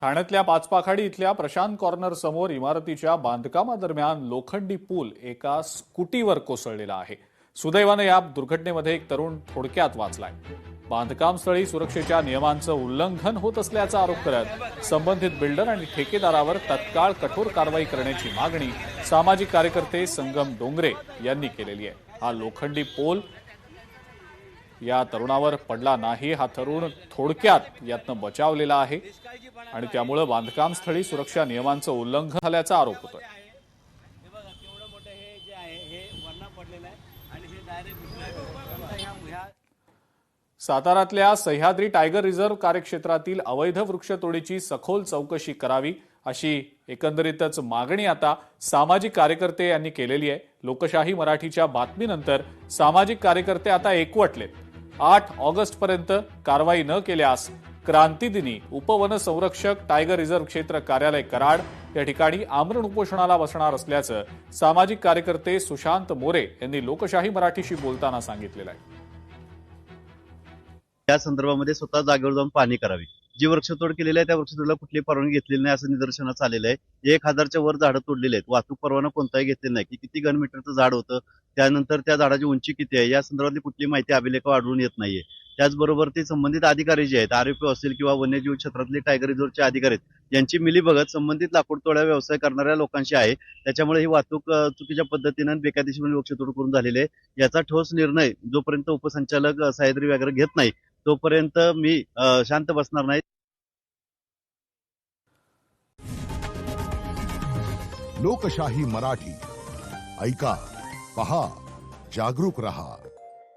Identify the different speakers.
Speaker 1: ठाण्यातल्या पाचपाखाडी इथल्या प्रशांत कॉर्नर समोर इमारतीच्या बांधकामादरम्यान लोखंडी पूल एका स्कूटीवर कोसळलेला आहे। सुदैवाने या दुर्घटनेमध्ये एक तरुण थोडक्यात वाचलाय। बांधकामस्थळी सुरक्षेच्या नियमांचं उल्लंघन होत असल्याचा आरोप करत संबंधित बिल्डर आणि ठेकेदारावर तत्काळ कठोर कारवाई करण्याची मागणी सामाजिक कार्यकर्ते संगम डोंगरे यांनी केलेली आहे। हा लोखंडी पोल या तरुणावर पडला नाही। हा तरुण थोडक्यात यातनं बचावलेला आहे आणि त्यामुळे बांधकामस्थळी सुरक्षा नियमांचं उल्लंघन झाल्याचा आरोप होतोय। साताऱ्यातल्या सह्याद्री टायगर रिझर्व्ह कार्यक्षेत्रातील अवैध वृक्षतोडीची सखोल चौकशी करावी अशी एकंदरीतच मागणी आता सामाजिक कार्यकर्ते यांनी केलेली आहे। लोकशाही मराठीच्या बातमीनंतर सामाजिक कार्यकर्ते आता एकवटलेत। 8 ऑगस्टपर्यंत कारवाई न केल्यास क्रांतीदिनी उपवन संरक्षक टायगर रिझर्व्ह क्षेत्र कार्यालय कराड या ठिकाणी आमरण उपोषणाला बसणार असल्याचं सामाजिक कार्यकर्ते सुशांत मोरे यांनी लोकशाही मराठीशी बोलताना सांगितलेलं आहे।
Speaker 2: या संदर्भामध्ये स्वतः जागेवर जाऊन पाहणी करावी। जी वृक्षतोड केलेली आहे त्या वृक्षतोडीला कुठली परवानगी घेतलेली नाही असं निदर्शनास आलेलं आहे। 1000च्या वर झाडं तोडलेली आहेत। वाहतूक परवाना कोणताही घेतलेला नाही की किती घनमीटरचं झाड होतं, त्यानंतर त्या झाडाची उंची किती आहे या संदर्भातली कुठली माहिती अभिलेखावर आढळून येत नाहीये। त्याचबरोबर ते संबंधित अधिकारी जे आहेत, आरएफओ असतील किंवा वन्यजीव क्षेत्रातले टायगर रिझर्व्हचे अधिकारी आहेत, यांची मिलीभगत संबंधित लाकूड तोडा व्यवसाय करणाऱ्या लोकांशी आहे। त्याच्यामुळे ही वाहतूक चुकीच्या पद्धतीने बेकायदेशीर वृक्षतोड करून झालेली आहे। याचा ठोस निर्णय जोपर्यंत उपसंचालक सह्याद्री वगैरे घेत नाही तोपर्यंत मी शांत बसणार नाही।
Speaker 3: लोकशाही मराठी ऐका, पहा, जागरूक रहा।